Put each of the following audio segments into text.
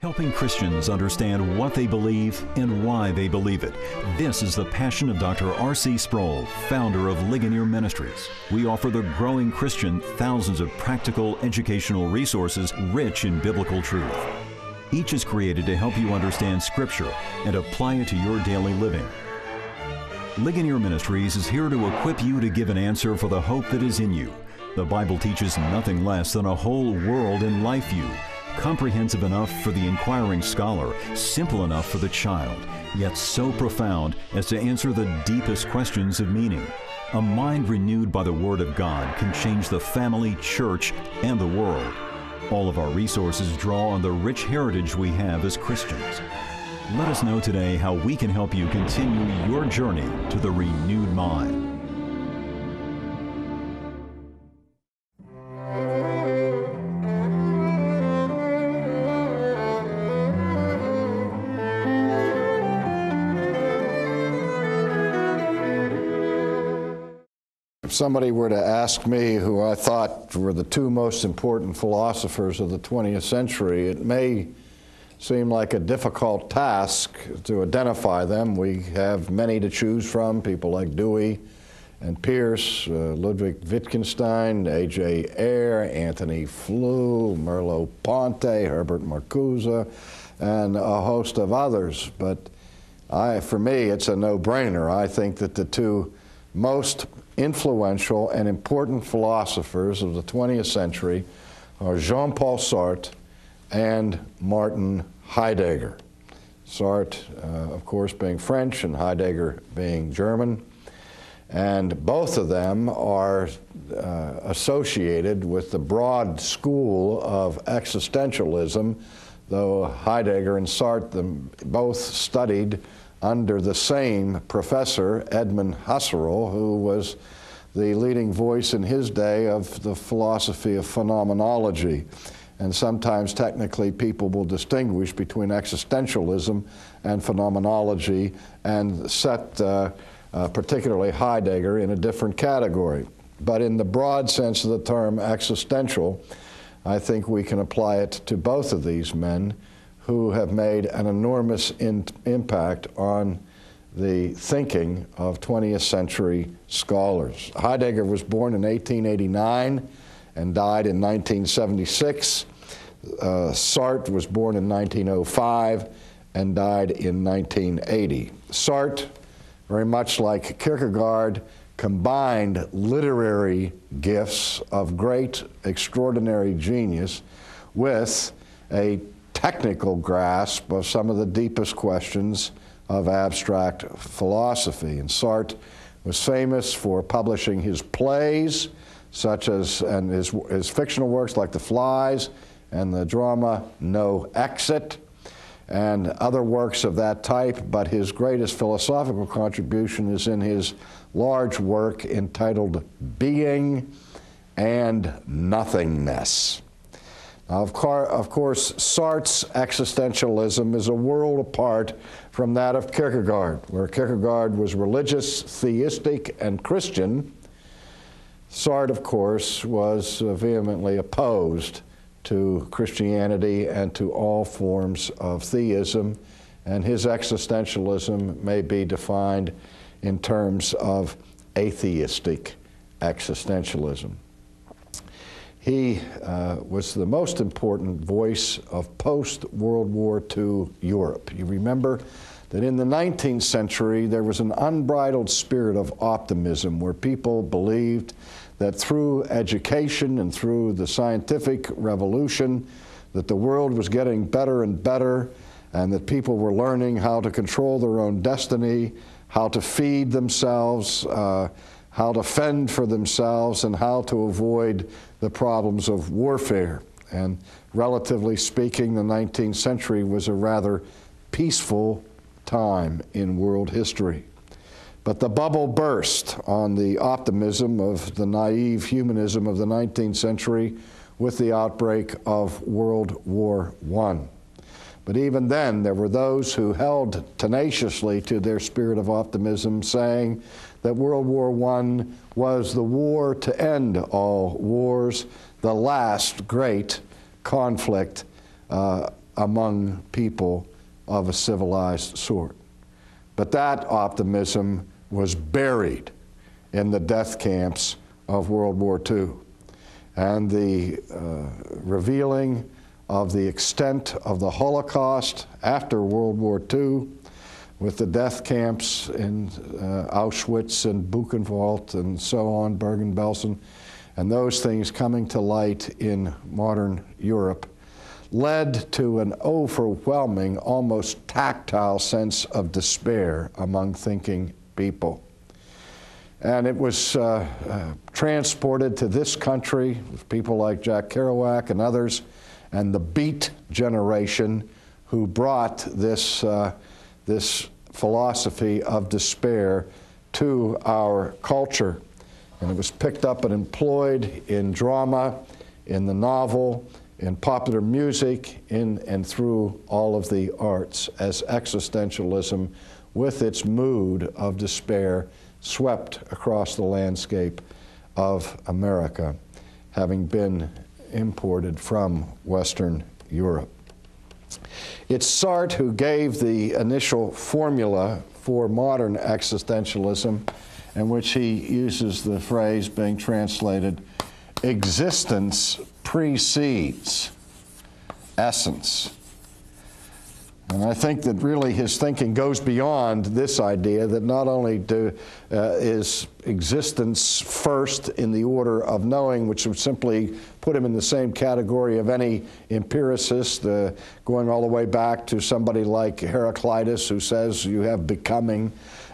Helping Christians understand what they believe and why they believe it. This is the passion of Dr. R.C. Sproul, founder of Ligonier Ministries. We offer the growing Christian thousands of practical educational resources rich in biblical truth. Each is created to help you understand Scripture and apply it to your daily living. Ligonier Ministries is here to equip you to give an answer for the hope that is in you. The Bible teaches nothing less than a whole world and life view, comprehensive enough for the inquiring scholar, simple enough for the child, yet so profound as to answer the deepest questions of meaning. A mind renewed by the Word of God can change the family, church, and the world. All of our resources draw on the rich heritage we have as Christians. Let us know today how we can help you continue your journey to the renewed mind. If somebody were to ask me who I thought were the two most important philosophers of the 20th century, it may seem like a difficult task to identify them. We have many to choose from, people like Dewey and Peirce, Ludwig Wittgenstein, A.J. Ayer, Antony Flew, Merleau-Ponty, Herbert Marcuse, and a host of others. But for me, it's a no-brainer. I think that the two most influential and important philosophers of the 20th century are Jean-Paul Sartre and Martin Heidegger. Sartre, of course, being French and Heidegger being German. And both of them are associated with the broad school of existentialism, though Heidegger and Sartre both studied under the same professor, Edmund Husserl, who was the leading voice in his day of the philosophy of phenomenology. And sometimes technically people will distinguish between existentialism and phenomenology and set particularly Heidegger in a different category. But in the broad sense of the term existential, I think we can apply it to both of these men who have made an enormous impact on the thinking of 20th century scholars. Heidegger was born in 1889 and died in 1976. Sartre was born in 1905 and died in 1980. Sartre, very much like Kierkegaard, combined literary gifts of great, extraordinary genius with a technical grasp of some of the deepest questions of abstract philosophy. And Sartre was famous for publishing his plays, such as, and his fictional works like The Flies and the drama No Exit, and other works of that type, but his greatest philosophical contribution is in his large work entitled Being and Nothingness. Now, of course, Sartre's existentialism is a world apart from that of Kierkegaard, where Kierkegaard was religious, theistic, and Christian. Sartre, of course, was vehemently opposed to Christianity and to all forms of theism, and his existentialism may be defined in terms of atheistic existentialism. He was the most important voice of post-World War II Europe. You remember that in the 19th century there was an unbridled spirit of optimism where people believed that through education and through the scientific revolution that the world was getting better and better, and that people were learning how to control their own destiny, how to feed themselves, how to fend for themselves, and how to avoid the problems of warfare. And relatively speaking, the 19th century was a rather peaceful time in world history. But the bubble burst on the optimism of the naive humanism of the 19th century with the outbreak of World War I. But even then, there were those who held tenaciously to their spirit of optimism, saying that World War I was the war to end all wars, the last great conflict among people of a civilized sort. But that optimism was buried in the death camps of World War II. And the revealing of the extent of the Holocaust after World War II, with the death camps in Auschwitz and Buchenwald and so on, Bergen-Belsen, and those things coming to light in modern Europe, led to an overwhelming, almost tactile sense of despair among thinking people. And it was transported to this country with people like Jack Kerouac and others, and the Beat generation who brought this, this philosophy of despair to our culture. And it was picked up and employed in drama, in the novel, in popular music, in and through all of the arts, as existentialism, with its mood of despair, swept across the landscape of America, having been imported from Western Europe. It's Sartre who gave the initial formula for modern existentialism, in which he uses the phrase being translated, existence precedes essence. And I think that really his thinking goes beyond this idea that not only is existence first in the order of knowing, which would simply put him in the same category of any empiricist, going all the way back to somebody like Heraclitus, who says you have becoming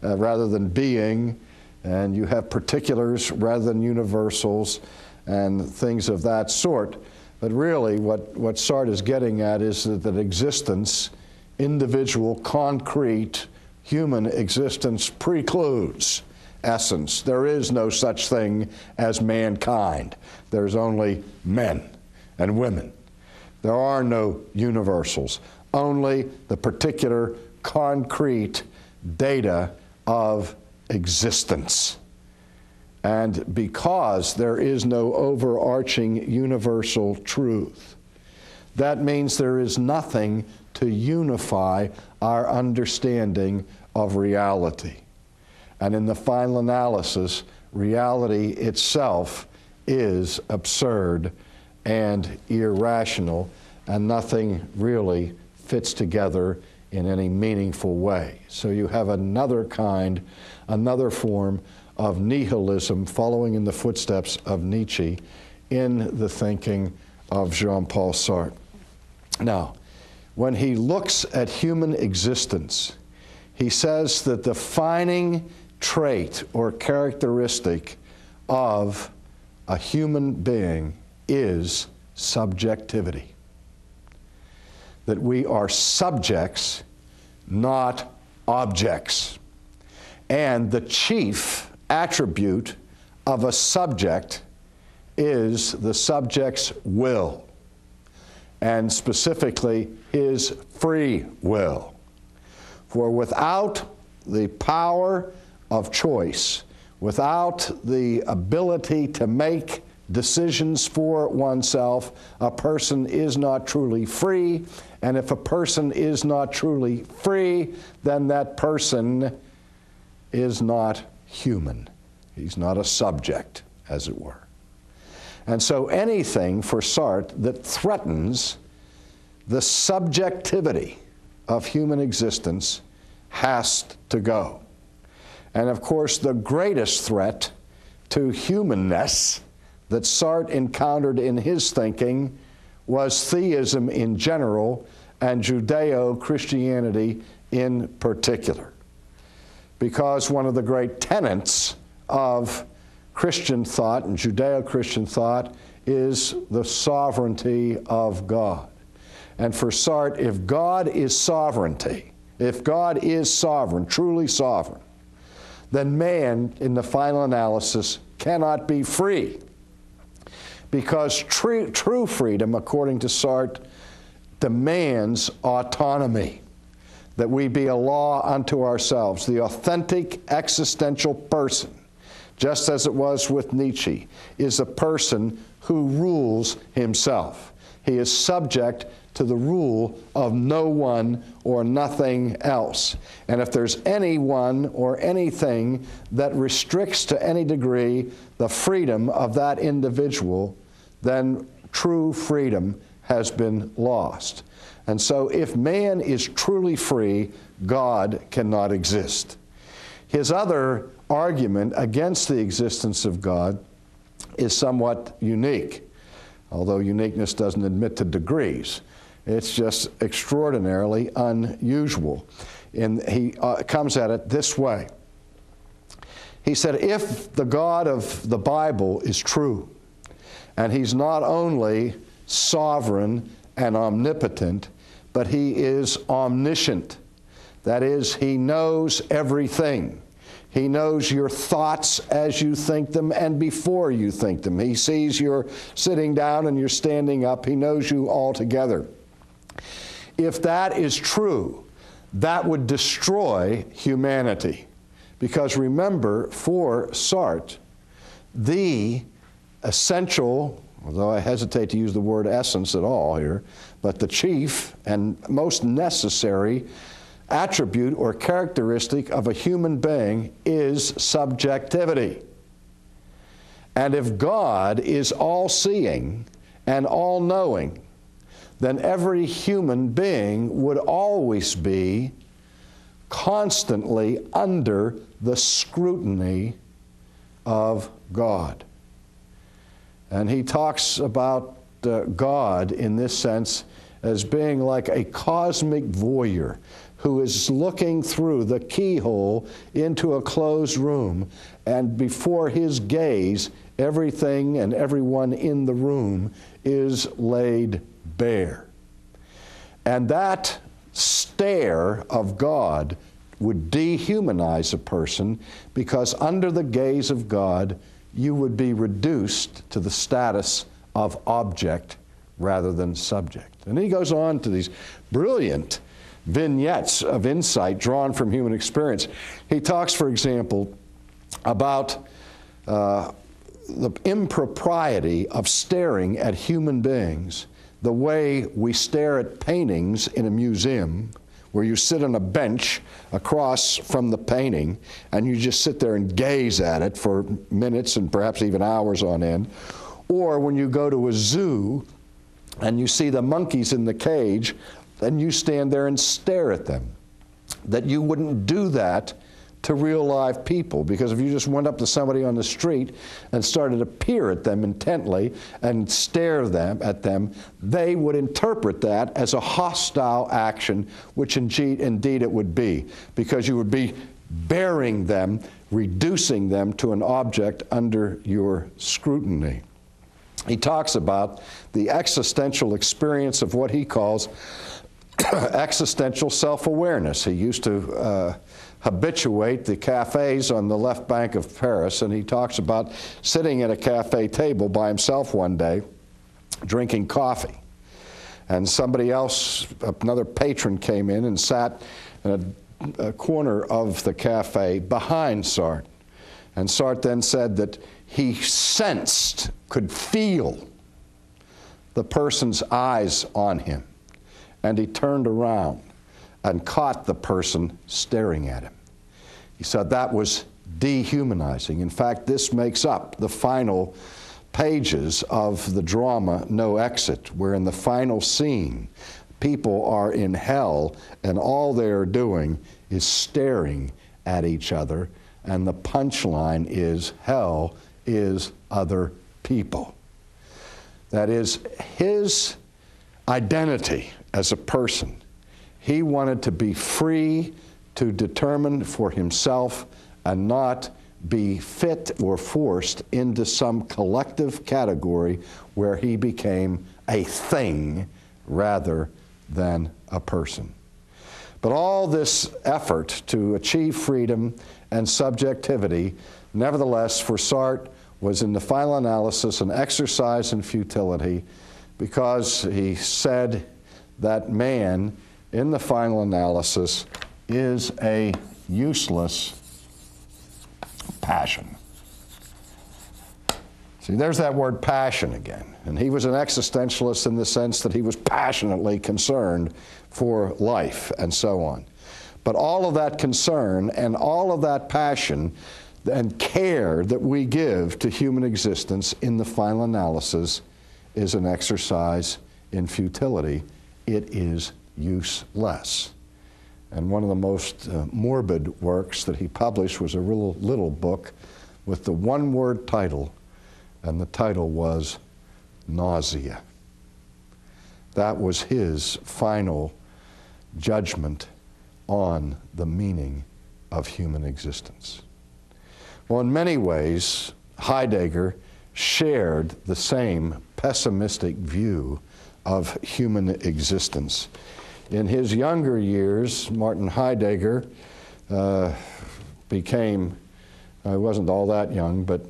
rather than being, and you have particulars rather than universals, and things of that sort. But really what Sartre is getting at is that existence, individual, concrete, human existence, precludes essence. There is no such thing as mankind. There's only men and women. There are no universals, only the particular concrete data of existence. And because there is no overarching universal truth, that means there is nothing to unify our understanding of reality. And in the final analysis, reality itself is absurd and irrational, and nothing really fits together in any meaningful way. So you have another kind, another form of nihilism following in the footsteps of Nietzsche in the thinking of Jean-Paul Sartre. Now, when he looks at human existence, he says that the defining trait or characteristic of a human being is subjectivity. That we are subjects, not objects. And the chief attribute of a subject is the subject's will, and specifically his free will. For without the power of choice, without the ability to make decisions for oneself, a person is not truly free. And if a person is not truly free, then that person is not human. He's not a subject, as it were. And so anything for Sartre that threatens the subjectivity of human existence has to go. And of course, the greatest threat to humanness that Sartre encountered in his thinking was theism in general and Judeo-Christianity in particular. Because one of the great tenets of Christian thought and Judeo-Christian thought is the sovereignty of God. And for Sartre, if God is sovereignty, if God is sovereign, truly sovereign, then man, in the final analysis, cannot be free. Because true freedom, according to Sartre, demands autonomy, that we be a law unto ourselves. The authentic existential person, just as it was with Nietzsche, is a person who rules himself. He is subject to the rule of no one or nothing else. And if there's anyone or anything that restricts to any degree the freedom of that individual, then true freedom has been lost. And so if man is truly free, God cannot exist. His other argument against the existence of God is somewhat unique, although uniqueness doesn't admit to degrees. It's just extraordinarily unusual. And he comes at it this way. He said, if the God of the Bible is true, and he's not only sovereign and omnipotent, but he is omniscient. That is, he knows everything. He knows your thoughts as you think them and before you think them. He sees you're sitting down and you're standing up. He knows you altogether. If that is true, that would destroy humanity. Because remember, for Sartre, the essential, although I hesitate to use the word essence at all here, but the chief and most necessary attribute or characteristic of a human being is subjectivity. And if God is all-seeing and all-knowing, then every human being would always be constantly under the scrutiny of God. And he talks about God in this sense as being like a cosmic voyeur who is looking through the keyhole into a closed room, and before his gaze, everything and everyone in the room is laid bare. And that stare of God would dehumanize a person, because under the gaze of God, you would be reduced to the status of object rather than subject. And he goes on to these brilliant vignettes of insight drawn from human experience. He talks, for example, about the impropriety of staring at human beings the way we stare at paintings in a museum, where you sit on a bench across from the painting and you just sit there and gaze at it for minutes and perhaps even hours on end. Or when you go to a zoo and you see the monkeys in the cage, and you stand there and stare at them. That you wouldn't do that to real live people, because if you just went up to somebody on the street and started to peer at them intently and stare at them, they would interpret that as a hostile action, which indeed it would be, because you would be bearing them, reducing them to an object under your scrutiny. He talks about the existential experience of what he calls existential self-awareness. He used to habituate the cafes on the left bank of Paris, and he talks about sitting at a cafe table by himself one day, drinking coffee. And somebody else, another patron, came in and sat in a corner of the cafe behind Sartre. And Sartre then said that he sensed, could feel the person's eyes on him. And he turned around and caught the person staring at him. He said that was dehumanizing. In fact, this makes up the final pages of the drama No Exit, where in the final scene, people are in hell and all they're doing is staring at each other, and the punchline is hell is other people. That is his identity as a person. He wanted to be free to determine for himself and not be fit or forced into some collective category where he became a thing rather than a person. But all this effort to achieve freedom and subjectivity, nevertheless, for Sartre, was in the final analysis an exercise in futility, because he said that man, in the final analysis, is a useless passion. See, there's that word passion again. And he was an existentialist in the sense that he was passionately concerned for life and so on. But all of that concern and all of that passion and care that we give to human existence in the final analysis is an exercise in futility. It is useless. And one of the most morbid works that he published was a little book with the one-word title, and the title was Nausea. That was his final judgment on the meaning of human existence. Well, in many ways, Heidegger shared the same pessimistic view of human existence. In his younger years, Martin Heidegger became, he wasn't all that young, but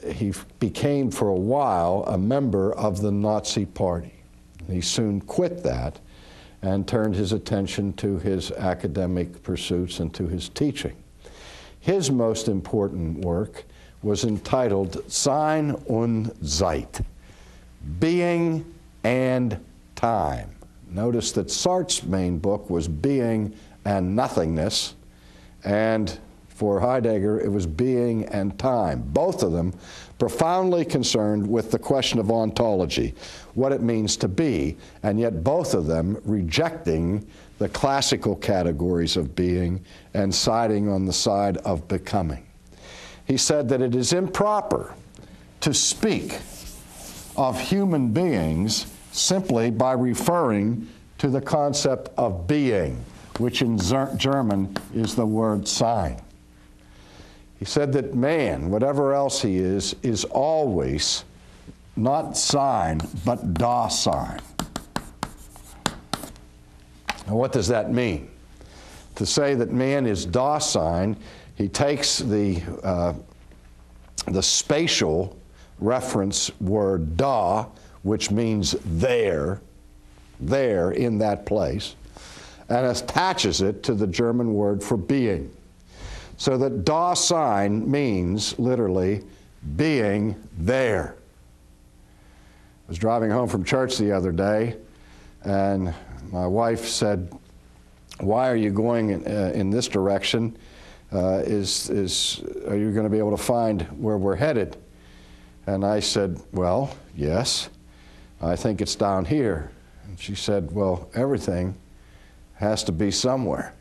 he became for a while a member of the Nazi Party. He soon quit that and turned his attention to his academic pursuits and to his teaching. His most important work was entitled Sein und Zeit, Being and Time. Notice that Sartre's main book was Being and Nothingness, and for Heidegger it was Being and Time. Both of them profoundly concerned with the question of ontology, what it means to be, and yet both of them rejecting the classical categories of being and siding on the side of becoming. He said that it is improper to speak of human beings simply by referring to the concept of being, which in German is the word Sein. He said that man, whatever else he is always not Sein, but Dasein. Now, what does that mean? To say that man is Dasein, he takes the spatial reference word da, which means there in that place, and attaches it to the German word for being. So that Dasein means literally being there. I was driving home from church the other day, and my wife said, "Why are you going in this direction? Are you going to be able to find where we're headed?" And I said, "Well, yes, I think it's down here." And she said, "Well, everything has to be somewhere."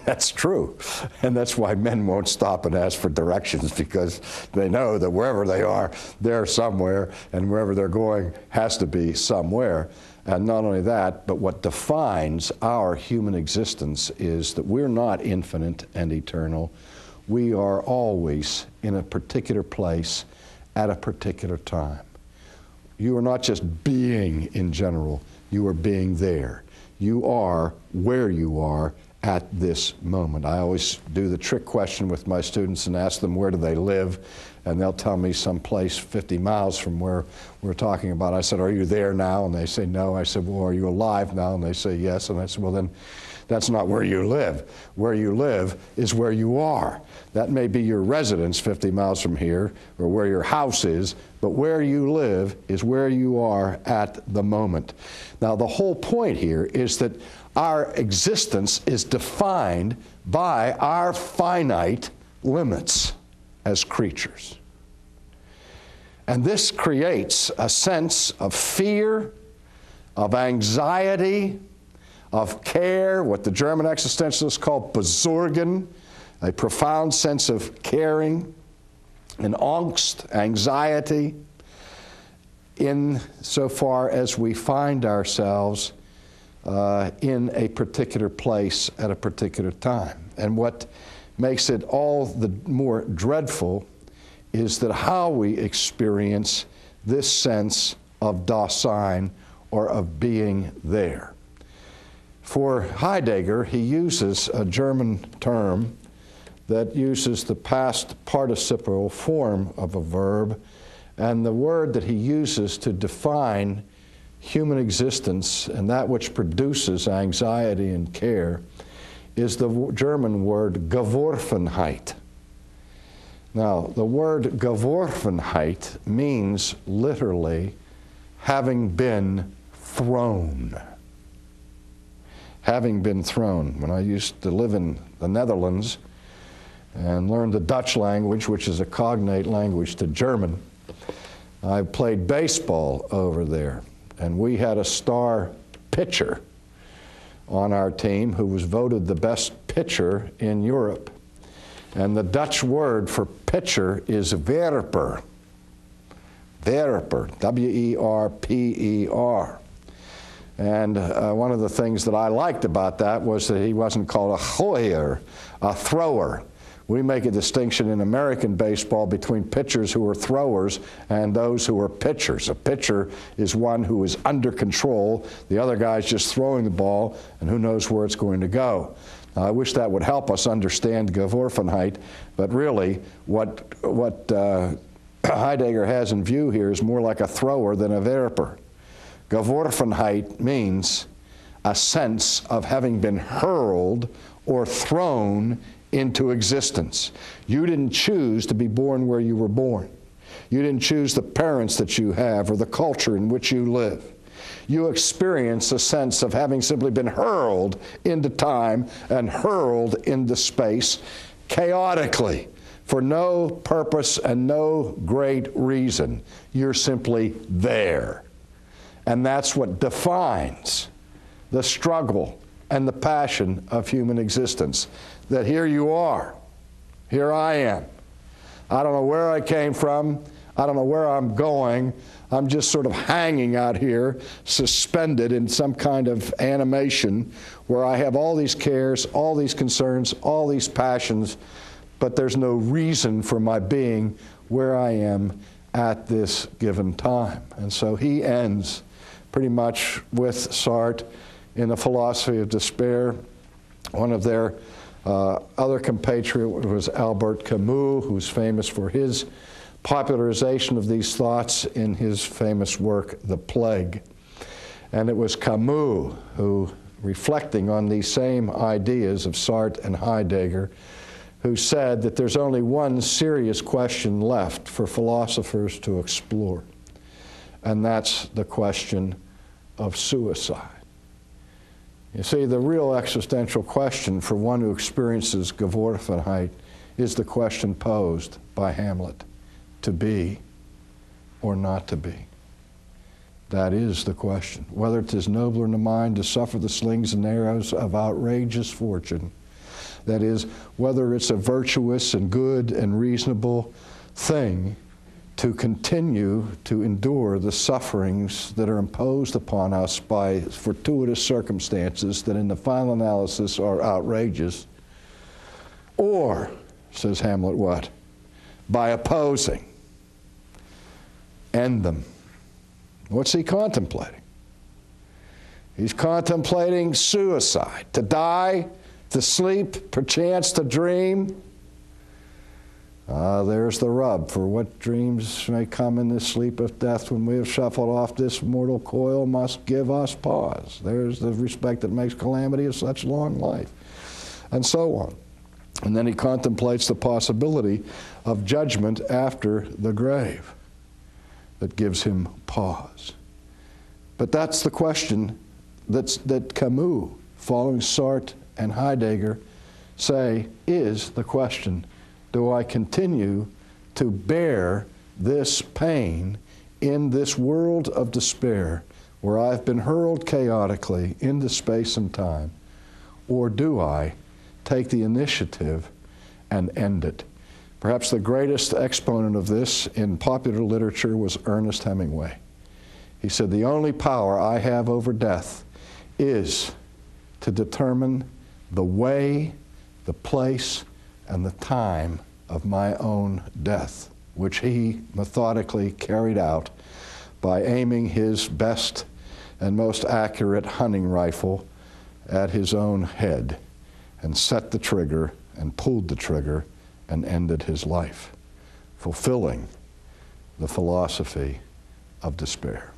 That's true. And that's why men won't stop and ask for directions, because they know that wherever they are, they're somewhere, and wherever they're going has to be somewhere. And not only that, but what defines our human existence is that we're not infinite and eternal. We are always in a particular place at a particular time. You are not just being in general, you are being there. You are where you are at this moment. I always do the trick question with my students and ask them where do they live, and they'll tell me some place 50 miles from where we're talking about. I said, "Are you there now?" And they say, "No." I said, "Well, are you alive now?" And they say, "Yes." And I said, "Well, then that's not where you live. Where you live is where you are. That may be your residence 50 miles from here, or where your house is, but where you live is where you are at the moment." Now, the whole point here is that our existence is defined by our finite limits as creatures. And this creates a sense of fear, of anxiety, of care, what the German existentialists call Besorgen, a profound sense of caring, and angst, anxiety, insofar as we find ourselves in a particular place at a particular time. And what makes it all the more dreadful is that how we experience this sense of Dasein, or of being there. For Heidegger, he uses a German term that uses the past participial form of a verb, and the word that he uses to define human existence and that which produces anxiety and care is the German word Geworfenheit. Now, the word Geworfenheit means literally having been thrown. Having been thrown. When I used to live in the Netherlands and learn the Dutch language, which is a cognate language to German, I played baseball over there. And we had a star pitcher on our team who was voted the best pitcher in Europe. And the Dutch word for pitcher is werper. Werper, W-E-R-P-E-R. And one of the things that I liked about that was that he wasn't called a gooier, a thrower. We make a distinction in American baseball between pitchers who are throwers and those who are pitchers. A pitcher is one who is under control. The other guy's just throwing the ball, and who knows where it's going to go. Now, I wish that would help us understand Geworfenheit, but really what Heidegger has in view here is more like a thrower than a werper. Geworfenheit means a sense of having been hurled or thrown into existence. You didn't choose to be born where you were born. You didn't choose the parents that you have or the culture in which you live. You experience a sense of having simply been hurled into time and hurled into space chaotically for no purpose and no great reason. You're simply there. And that's what defines the struggle and the passion of human existence. That here you are, here I am. I don't know where I came from, I don't know where I'm going. I'm just sort of hanging out here, suspended in some kind of animation where I have all these cares, all these concerns, all these passions, but there's no reason for my being where I am at this given time. And so he ends pretty much with Sartre in The Philosophy of Despair. One of their other compatriot was Albert Camus, who's famous for his popularization of these thoughts in his famous work, The Plague. And it was Camus who, reflecting on these same ideas of Sartre and Heidegger, who said that there's only one serious question left for philosophers to explore, and that's the question of suicide. You see, the real existential question for one who experiences Geworfenheit is the question posed by Hamlet: to be or not to be. That is the question. Whether it is nobler in the mind to suffer the slings and arrows of outrageous fortune, that is, whether it's a virtuous and good and reasonable thing to continue to endure the sufferings that are imposed upon us by fortuitous circumstances that in the final analysis are outrageous, or, says Hamlet, what? By opposing, end them. What's he contemplating? He's contemplating suicide, to die, to sleep, perchance to dream. There's the rub. For what dreams may come in this sleep of death when we have shuffled off this mortal coil must give us pause. There's the respect that makes calamity of such long life, and so on. And then he contemplates the possibility of judgment after the grave that gives him pause. But that's the question that Camus, following Sartre and Heidegger, say is the question: do I continue to bear this pain in this world of despair where I've been hurled chaotically into space and time, or do I take the initiative and end it? Perhaps the greatest exponent of this in popular literature was Ernest Hemingway. He said, "The only power I have over death is to determine the way, the place, and the time of my own death," which he methodically carried out by aiming his best and most accurate hunting rifle at his own head, and set the trigger and pulled the trigger and ended his life, fulfilling the philosophy of despair.